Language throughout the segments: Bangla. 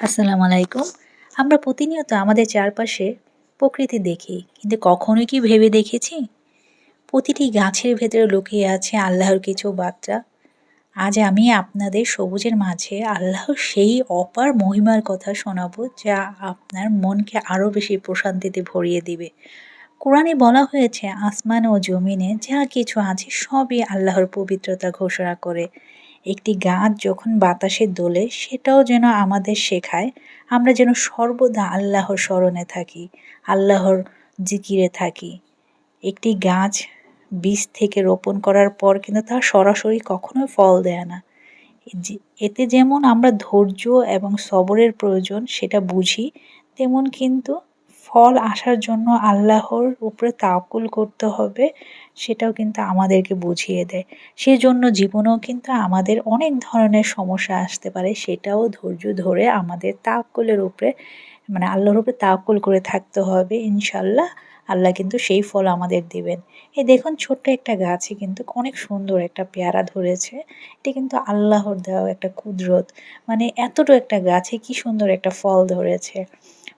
আসসালামু আলাইকুম। আমরা প্রতিনিয়ত আমাদের চারপাশে প্রকৃতি দেখি, কিন্তু কখনোই কি ভেবে দেখেছি প্রতিটি গাছের ভেতরে লুকিয়ে আছে আল্লাহর কিছু বার্তা? আজ আমি আপনাদের সবুজের মাঝে আল্লাহর সেই অপার মহিমার কথা শোনাবো, যা আপনার মনকে আরও বেশি প্রশান্তিতে ভরিয়ে দিবে। কোরআনে বলা হয়েছে, আসমান ও জমিনে যা কিছু আছে সবই আল্লাহর পবিত্রতা ঘোষণা করে। একটি গাছ যখন বাতাসে দোলে, সেটাও যেন আমাদের শেখায় আমরা যেন সর্বদা আল্লাহর স্মরণে থাকি, আল্লাহর জিকিরে থাকি। একটি গাছ বীজ থেকে রোপণ করার পর কিন্তু তা সরাসরি কখনোই ফল দেয় না। এতে যেমন আমরা ধৈর্য এবং সবরের প্রয়োজন সেটা বুঝি, তেমন কিন্তু ফল আসার জন্য আল্লাহর উপরে তাওয়াক্কুল করতে হবে, সেটাও কিন্তু আমাদেরকে বুঝিয়ে দেয়। সেজন্য জীবনেও কিন্তু আমাদের অনেক ধরনের সমস্যা আসতে পারে, সেটাও ধৈর্য ধরে আমাদের তাওয়াক্কুলের উপরে আল্লাহর উপরে তাওয়াক্কুল করে থাকতে হবে। ইনশাল্লাহ আল্লাহ কিন্তু সেই ফল আমাদের দিবেন। এই দেখুন, ছোট্ট একটা গাছে কিন্তু অনেক সুন্দর একটা পেয়ারা ধরেছে। এটা কিন্তু আল্লাহর দেওয়া একটা কুদরত। এতটুকু একটা গাছে কি সুন্দর একটা ফল ধরেছে।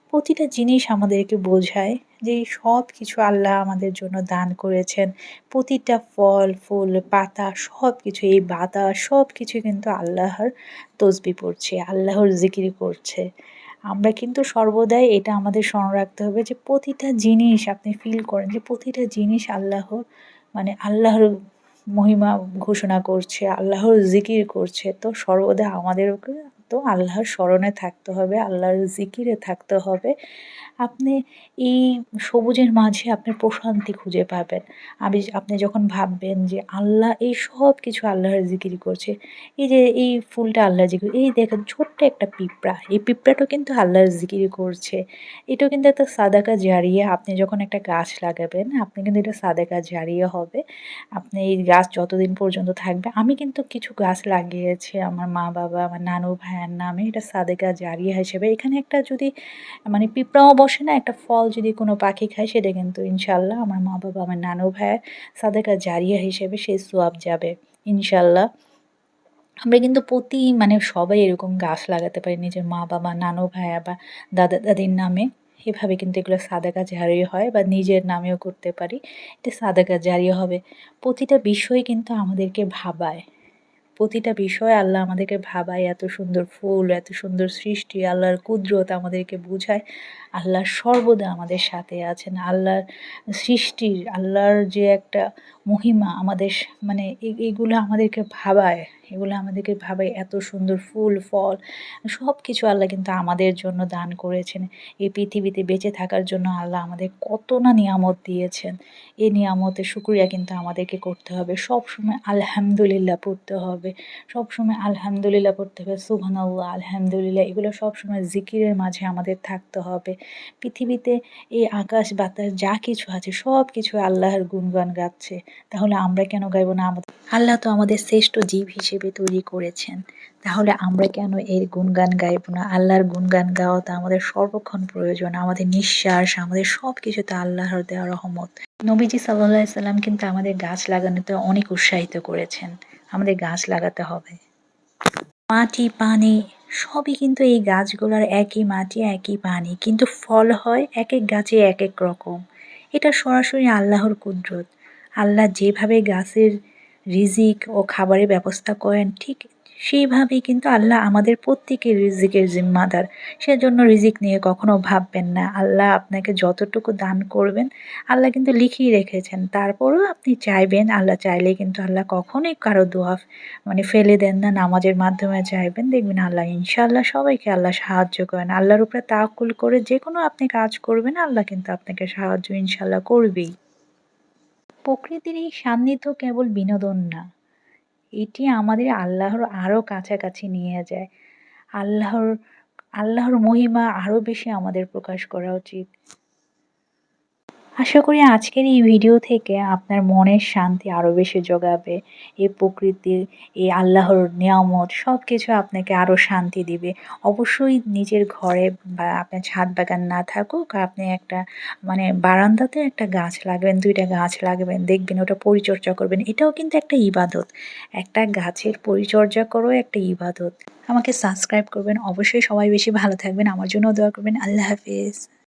প্রতিটা জিনিস আমাদেরকে বোঝায় যে সব কিছু আল্লাহ আমাদের জন্য দান করেছেন। প্রতিটা ফল, ফুল, পাতা সব কিছু, এই বাতাস সব কিছু কিন্তু আল্লাহর তসবিহ পড়ছে, আল্লাহর জিকির করছে। আমরা কিন্তু সর্বদাই এটা আমাদের স্মরণ রাখতে হবে যে প্রতিটা জিনিস আপনি ফিল করেন যে প্রতিটা জিনিস আল্লাহর আল্লাহর মহিমা ঘোষণা করছে, আল্লাহর জিকির করছে। তো সর্বদা আমাদেরকে তো আল্লাহর স্মরণে থাকতে হবে, আল্লাহর জিকিরে থাকতে হবে। আপনি এই সবুজের মাঝে আপনি প্রশান্তি খুঁজে পাবেন। আপনি যখন ভাববেন যে আল্লাহ এই সব কিছু আল্লাহর জিকির করছে। এই যে এই ফুলটা আল্লাহর জিকির, এই দেখেন ছোট্ট একটা পিঁপড়া, এই পিঁপড়াটাও কিন্তু আল্লাহর জিকির করছে। এটাও কিন্তু একটা সাদাকা জারিয়া। আপনি যখন একটা গাছ লাগাবেন, আপনি কিন্তু এটা সাদাকা জারিয়া হবে। আপনি এই গাছ যতদিন পর্যন্ত থাকবে, আমি কিন্তু কিছু গাছ লাগিয়েছি আমার মা-বাবা, আমার নানু ভাইয়ের নামে। এটা সাদেকা জারিয়া হিসেবে এখানে একটা যদি পিঁপড়াও বসে না, একটা ফল যদি কোনো পাখি খায়, সেটা কিন্তু ইনশাআল্লাহ আমার মা-বাবা, আমার নানু ভাইয়ের সাদেকা জারিয়া হিসেবে সেই সোয়াব যাবে ইনশাআল্লাহ। আমরা কিন্তু সবাই এরকম গাছ লাগাতে পারি নিজের মা-বাবা, নানু ভাইয়া বা দাদা-দাদির নামে। এভাবে কিন্তু এগুলো সাদাকা জারিয়া হয়, বা নিজের নামেও করতে পারি। এটা সাদাকা জারিয়া হবে। প্রতিটা বিষয় কিন্তু আমাদেরকে ভাবায়। প্রতিটা বিষয় আল্লাহ আমাদেরকে ভাবায়, এত সুন্দর ফুল, এত সুন্দর সৃষ্টি, আল্লাহর কুদরত আমাদেরকে বুঝায়। আল্লাহ সর্বদা আমাদের সাথে আছেন। আল্লাহর সৃষ্টির, আল্লাহর যে একটা মহিমা আমাদের এগুলো আমাদেরকে ভাবায়। এগুলো আমাদেরকে ভাবায়, এত সুন্দর ফুল, ফল সব কিছু আল্লাহ কিন্তু আমাদের জন্য দান করেছেন। এই পৃথিবীতে বেঁচে থাকার জন্য আল্লাহ আমাদের কত না নিয়ামত দিয়েছেন। এই নিয়ামতের শুকরিয়া কিন্তু আমাদেরকে করতে হবে। সবসময় আলহামদুলিল্লাহ পড়তে হবে। সবসময় আলহামদুলিল্লাহ পড়তে হবে। সুবহানাল্লাহ, আলহামদুলিল্লাহ এগুলো সবসময় জিকিরের মাঝে আমাদের থাকতে হবে। পৃথিবীতে এই আকাশ বাতাস যা কিছু আছে সব কিছু আল্লাহর গুণগান গাচ্ছে। তাহলে আমরা কেন গাইবো না? আল্লাহ তো আমাদের শ্রেষ্ঠ জীব হিসেবে তৈরি করেছেন। তাহলে আমরা কেন এর গুণগান গাইবো না? আল্লাহর গুণগান গাওয়া তো আমাদের সর্বক্ষণ প্রয়োজন। আমাদের নিঃশ্বাস, আমাদের সবকিছু তো আল্লাহর দেওয়া রহমত। নবীজি সাল্লাল্লাহু আলাইহি সাল্লাম কিন্তু আমাদের গাছ লাগানোতে অনেক উৎসাহিত করেছেন। আমাদের গাছ লাগাতে হবে। মাটি, পানি সবই কিন্তু এই গাছগুলোর একই মাটি, একই পানি। কিন্তু ফল হয় একেক গাছে একেক রকম। এটা সরাসরি আল্লাহর কুদরত। আল্লাহ যেভাবে গাছের রিজিক ও খাবারের ব্যবস্থা করেন, ঠিক সেইভাবেই কিন্তু আল্লাহ আমাদের প্রত্যেকের রিজিকের জিম্মাদার। সেজন্য রিজিক নিয়ে কখনো ভাববেন না। আল্লাহ আপনাকে যতটুকু দান করবেন, আল্লাহ কিন্তু লিখেই রেখেছেন। তারপরেও আপনি চাইবেন, আল্লাহ চাইলে কিন্তু আল্লাহ কখনোই কারো দোয়া ফেলে দেন না। নামাজের মাধ্যমে চাইবেন, দেখবেন আল্লাহ ইনশাআল্লাহ সবাইকে আল্লাহ সাহায্য করেন। আল্লাহর উপরে তাওয়াক্কুল করে যেকোনো আপনি কাজ করবেন, আল্লাহ কিন্তু আপনাকে সাহায্য ইনশাআল্লাহ করবেই। প্রকৃতির এই সান্নিধ্য কেবল বিনোদন না, এটি আমাদের আল্লাহর আরও কাছাকাছি নিয়ে যায়। আল্লাহর আল্লাহর মহিমা আরও বেশি আমাদের প্রকাশ করা উচিত। আশা করি আজকের এই ভিডিও থেকে আপনার মনের শান্তি আরও বেশি জোগাবে। এই প্রকৃতির, এই আল্লাহর নিয়ামত সবকিছু আপনাকে আরও শান্তি দিবে। অবশ্যই নিজের ঘরে বা আপনার ছাদ বাগান না থাকুক, আপনি একটা মানে বারান্দাতে একটা গাছ লাগাবেন, ২ টা গাছ লাগাবেন, দেখবেন ওটা পরিচর্যা করবেন। এটাও কিন্তু একটা ইবাদত। একটা গাছের পরিচর্যা করাও একটা ইবাদত। আমাকে সাবস্ক্রাইব করবেন। অবশ্যই সবাই বেশি ভালো থাকবেন। আমার জন্যও দোয়া করবেন। আল্লাহ হাফেজ।